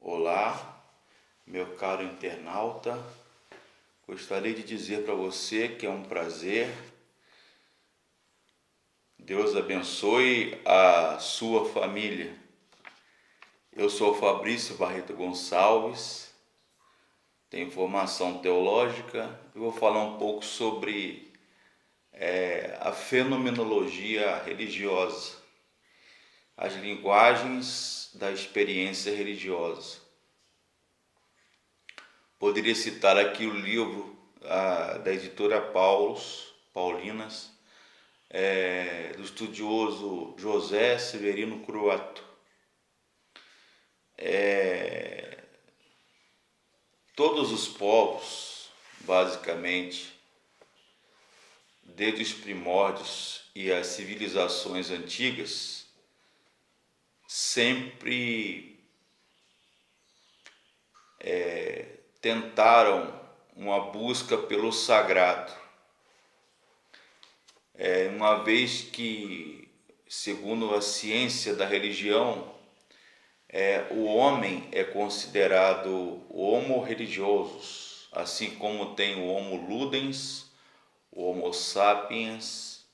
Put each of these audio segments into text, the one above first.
Olá, meu caro internauta, gostaria de dizer para você que é um prazer. Deus abençoe a sua família. Eu sou Fabrício Barreto Gonçalves, tenho formação teológica e vou falar um pouco sobre a fenomenologia religiosa, as linguagens da experiência religiosa. Poderia citar aqui o livro da editora Paulinas, do estudioso José Severino Cruato. Todos os povos, basicamente, desde os primórdios e as civilizações antigas, sempre tentaram uma busca pelo sagrado, uma vez que, segundo a ciência da religião, o homem é considerado homo religiosus, assim como tem o homo ludens, o homo sapiens,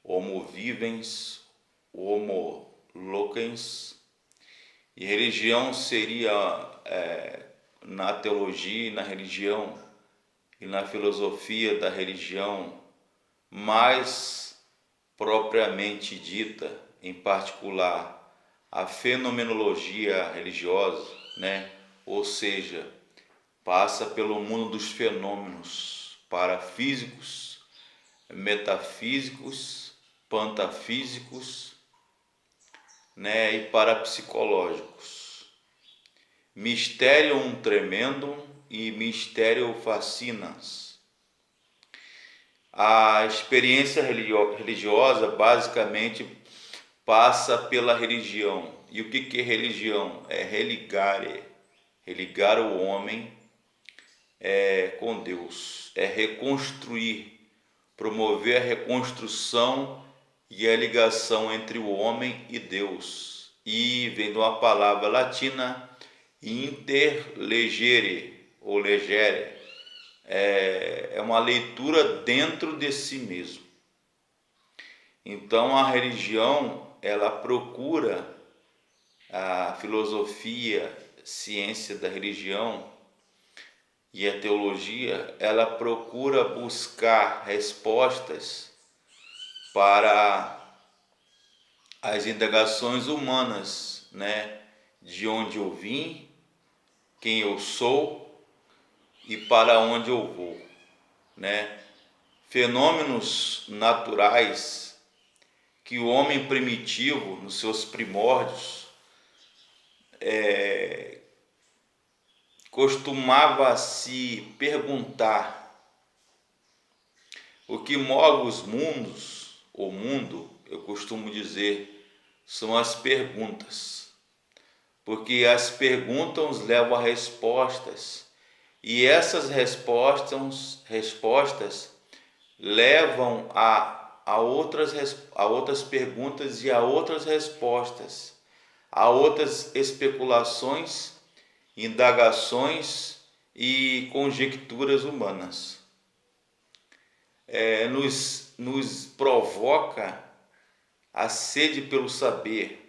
o homo vivens, o homo loquens. E religião seria, na teologia, na religião e na filosofia da religião mais propriamente dita, em particular a fenomenologia religiosa, Ou seja, passa pelo mundo dos fenômenos parafísicos, metafísicos, pantafísicos, e parapsicológicos. Mysterium tremendum e Mysterium fascinans. A experiência religiosa basicamente passa pela religião. E o que é religião? É religar o homem com Deus, é reconstruir, promover a reconstrução e a ligação entre o homem e Deus. E vem de uma palavra latina, interlegere, ou legere, é uma leitura dentro de si mesmo. Então a religião, ela procura, a filosofia, ciência da religião e a teologia, ela procura buscar respostas para as indagações humanas, de onde eu vim, quem eu sou e para onde eu vou, Fenômenos naturais que o homem primitivo, nos seus primórdios, costumava se perguntar. O que move os mundos, o mundo, eu costumo dizer, são as perguntas, porque as perguntas levam a respostas, e essas respostas levam a outras perguntas e a outras respostas, a outras especulações, indagações e conjecturas humanas. Nos provoca a sede pelo saber,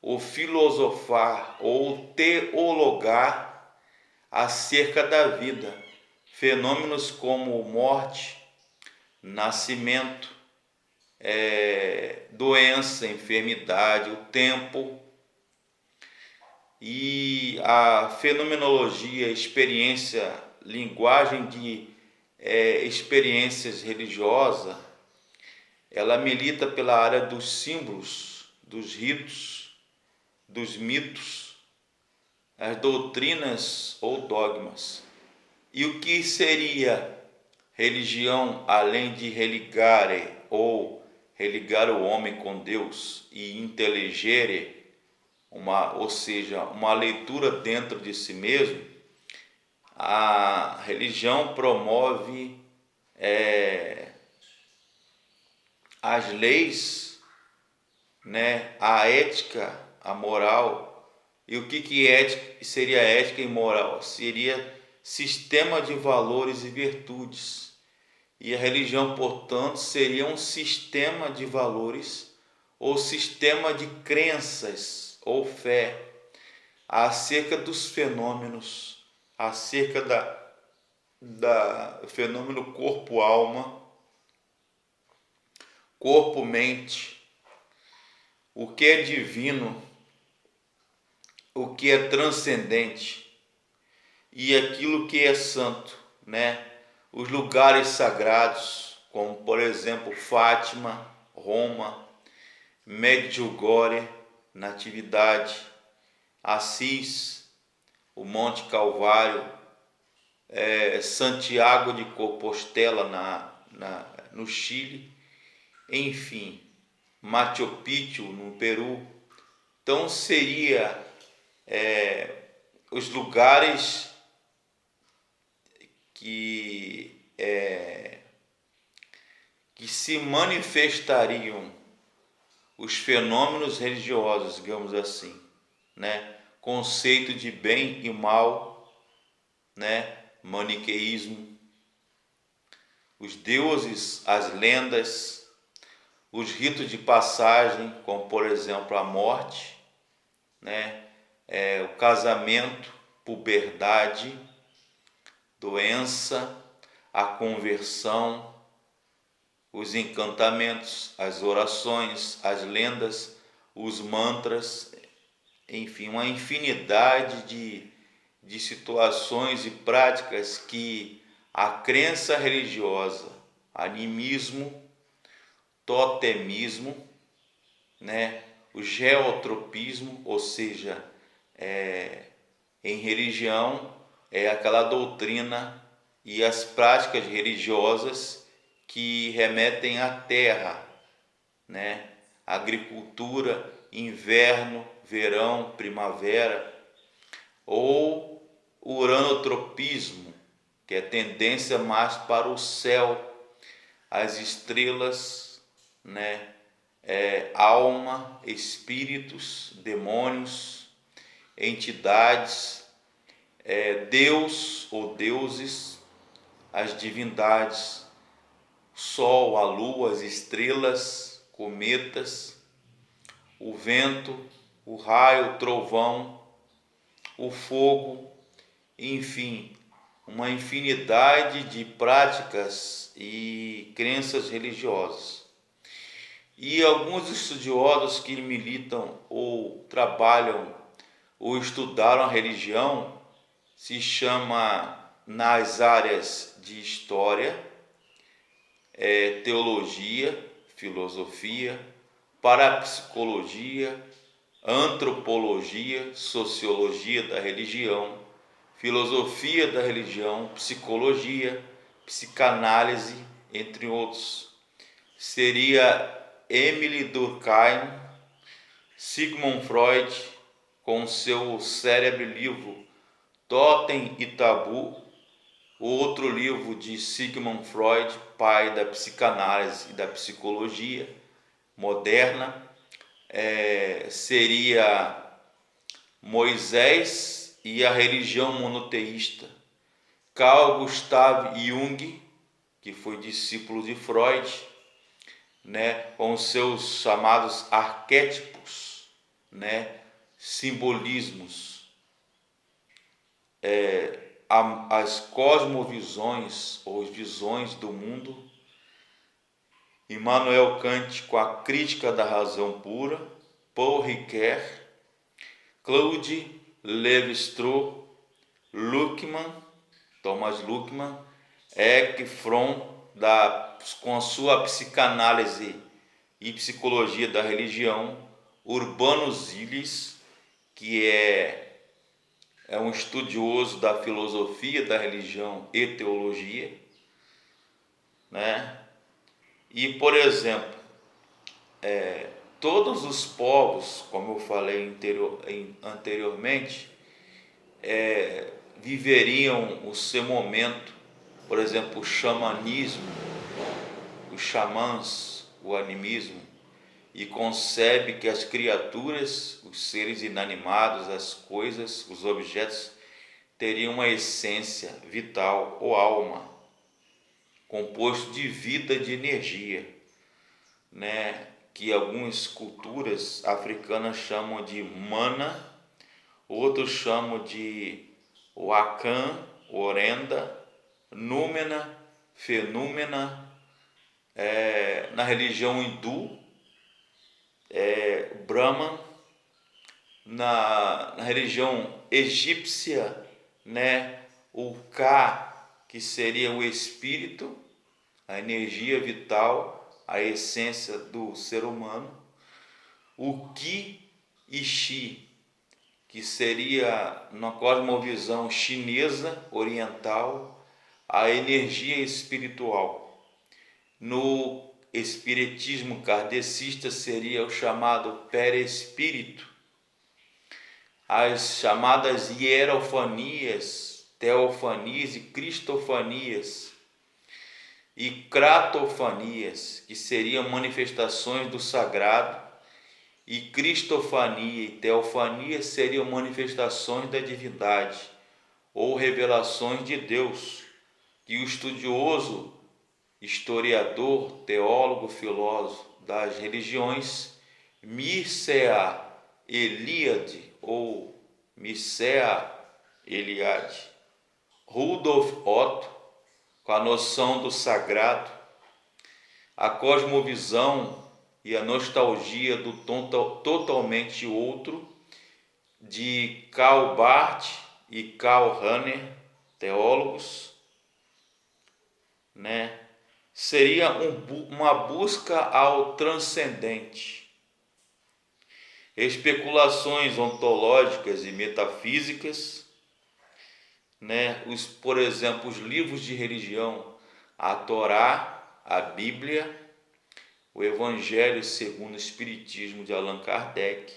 o filosofar ou teologar acerca da vida, fenômenos como morte, nascimento, doença, enfermidade, o tempo. E a fenomenologia, experiência, linguagem de experiências religiosas, ela milita pela área dos símbolos, dos ritos, dos mitos, as doutrinas ou dogmas. E o que seria religião além de religare ou religar o homem com Deus e intelligere, ou seja, uma leitura dentro de si mesmo? A religião promove as leis, a ética, a moral, E o que seria ética e moral? Seria sistema de valores e virtudes. E a religião, portanto, seria um sistema de valores ou sistema de crenças ou fé acerca dos fenômenos, acerca da fenômeno corpo-alma, corpo-mente, o que é divino, o que é transcendente e aquilo que é santo, né? Os lugares sagrados, como por exemplo Fátima, Roma, Medjugorje, Natividade, Assis, o Monte Calvário, Santiago de Compostela no Chile, enfim, Machu Picchu no Peru. Então seria os lugares que se manifestariam os fenômenos religiosos, digamos assim, né? Conceito de bem e mal, né? Maniqueísmo, os deuses, as lendas, os ritos de passagem, como por exemplo a morte, né? O casamento, puberdade, doença, a conversão, os encantamentos, as orações, as lendas, os mantras, enfim, uma infinidade de situações e práticas que a crença religiosa, animismo, totemismo, né, o geotropismo, ou seja, em religião é aquela doutrina e as práticas religiosas que remetem à terra, né? Agricultura, inverno, verão, primavera, ou uranotropismo, que é tendência mais para o céu, as estrelas, né? Alma, espíritos, demônios, entidades, Deus ou deuses, as divindades, sol, a lua, as estrelas, cometas, o vento, o raio, o trovão, o fogo, enfim, uma infinidade de práticas e crenças religiosas. E alguns estudiosos que militam ou trabalham ou estudaram a religião se chama nas áreas de história, teologia, filosofia, parapsicologia, antropologia, sociologia da religião, filosofia da religião, psicologia, psicanálise, entre outros. Seria Emile Durkheim, Sigmund Freud, com seu célebre livro Totem e Tabu, outro livro de Sigmund Freud, pai da psicanálise e da psicologia moderna, seria Moisés e a religião monoteísta. Carl Gustav Jung, que foi discípulo de Freud, né, com seus chamados arquétipos, né, simbolismos, as cosmovisões ou visões do mundo. Immanuel Kant com a crítica da razão pura, Paul Ricoeur, Claude Lévi-Strauss, Thomas Luckmann, Erich Fromm, com a sua psicanálise e psicologia da religião, Urbano Zilis, que é um estudioso da filosofia da religião e teologia, né? E, por exemplo, todos os povos, como eu falei anteriormente, viveriam o seu momento. Por exemplo, o xamanismo, os xamãs, o animismo, e concebe que as criaturas, os seres inanimados, as coisas, os objetos, teriam uma essência vital ou alma, composto de vida, de energia, né? Que algumas culturas africanas chamam de mana, outros chamam de wakan, orenda, númena, fenúmena. Na religião hindu, Brahman. Na religião egípcia, né, o Ka, que seria o espírito, a energia vital, a essência do ser humano. O Ki e Shi, que seria, na cosmovisão chinesa, oriental, a energia espiritual. No espiritismo kardecista seria o chamado perespírito. As chamadas hierofanias, teofanias e cristofanias e cratofanias, que seriam manifestações do sagrado, e cristofania e teofania seriam manifestações da divindade ou revelações de Deus, que o estudioso, historiador, teólogo, filósofo das religiões Mircea Eliade ou Mircea Eliade Rudolf Otto, com a noção do sagrado, a cosmovisão e a nostalgia do totalmente outro, de Karl Barth e Karl Rahner, teólogos, né? Seria uma busca ao transcendente. Especulações ontológicas e metafísicas, né? Por exemplo, os livros de religião, a Torá, a Bíblia, o Evangelho segundo o Espiritismo de Allan Kardec,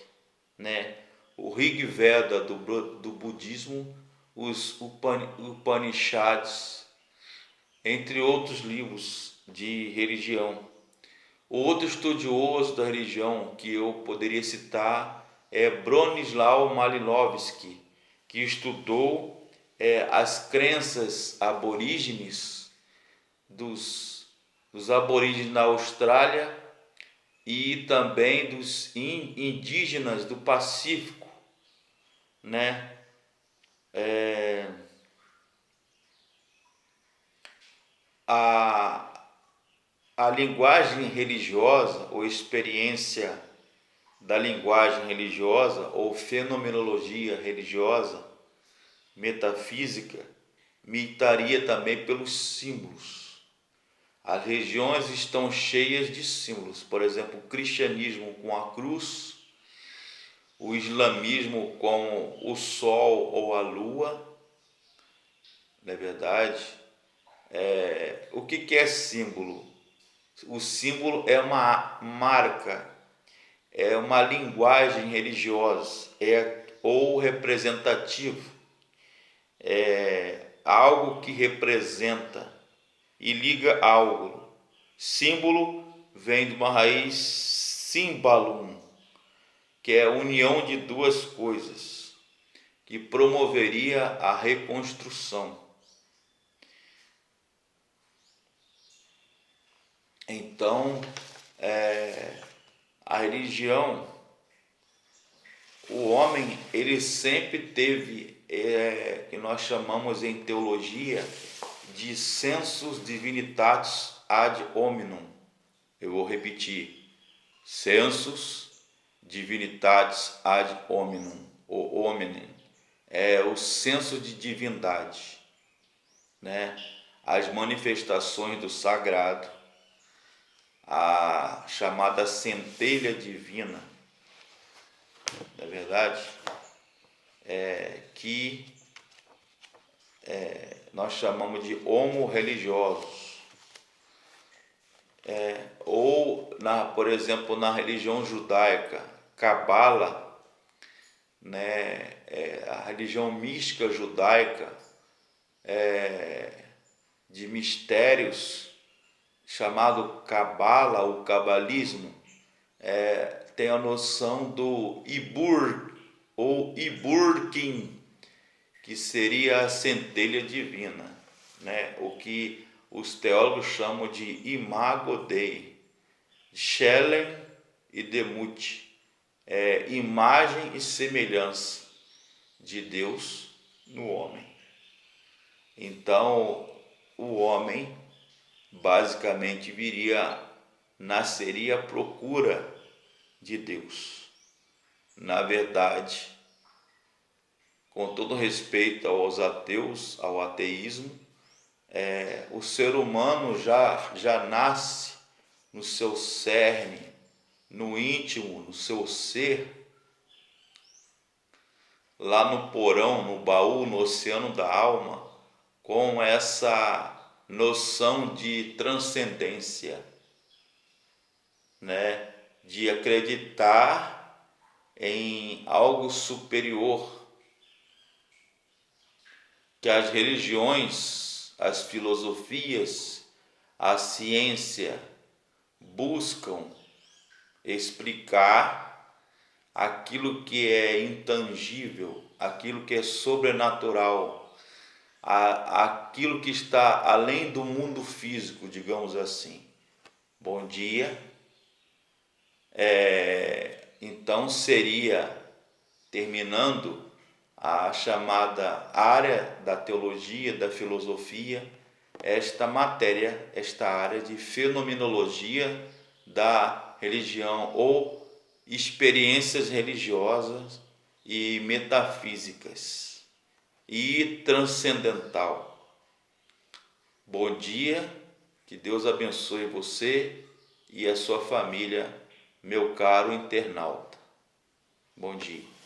né? O Rig Veda do budismo, os Upanishads, entre outros livros de religião. Outro estudioso da religião que eu poderia citar é Bronislaw Malinowski, que estudou as crenças aborígenes dos aborígenes na Austrália e também dos indígenas do Pacífico, né? A linguagem religiosa, ou experiência da linguagem religiosa, ou fenomenologia religiosa, metafísica, mitaria também pelos símbolos. As religiões estão cheias de símbolos, por exemplo, o cristianismo com a cruz, o islamismo com o sol ou a lua, não é verdade? O que é símbolo? O símbolo é uma marca, é uma linguagem religiosa, ou representativo, é algo que representa e liga algo. Símbolo vem de uma raiz symbalum, que é a união de duas coisas, que promoveria a reconstrução. Então, a religião, o homem, ele sempre teve, que nós chamamos em teologia de sensus divinitatis ad hominum. Eu vou repetir: sensus divinitatis ad hominum. O hominem é o senso de divindade, né? As manifestações do sagrado, a chamada centelha divina, não é verdade? Que nós chamamos de homo religiosos. Ou, por exemplo, na religião judaica, Cabala, né? A religião mística judaica, de mistérios, chamado Cabala ou Cabalismo, tem a noção do Ibur ou Iburkin, que seria a centelha divina, né? O que os teólogos chamam de Imago Dei, Shelem e Demut, imagem e semelhança de Deus no homem. Então, o homem basicamente nasceria à procura de Deus. Na verdade, com todo respeito aos ateus, ao ateísmo, o ser humano já nasce no seu cerne, no íntimo, no seu ser, lá no porão, no baú, no oceano da alma, com essa noção de transcendência, né? De acreditar em algo superior, que as religiões, as filosofias, a ciência buscam explicar aquilo que é intangível, aquilo que é sobrenatural, aquilo que está além do mundo físico, digamos assim. Bom dia. Então seria, terminando a chamada área da teologia, da filosofia, esta matéria, esta área de fenomenologia da religião ou experiências religiosas e metafísicas e transcendental. Bom dia, que Deus abençoe você e a sua família, meu caro internauta. Bom dia.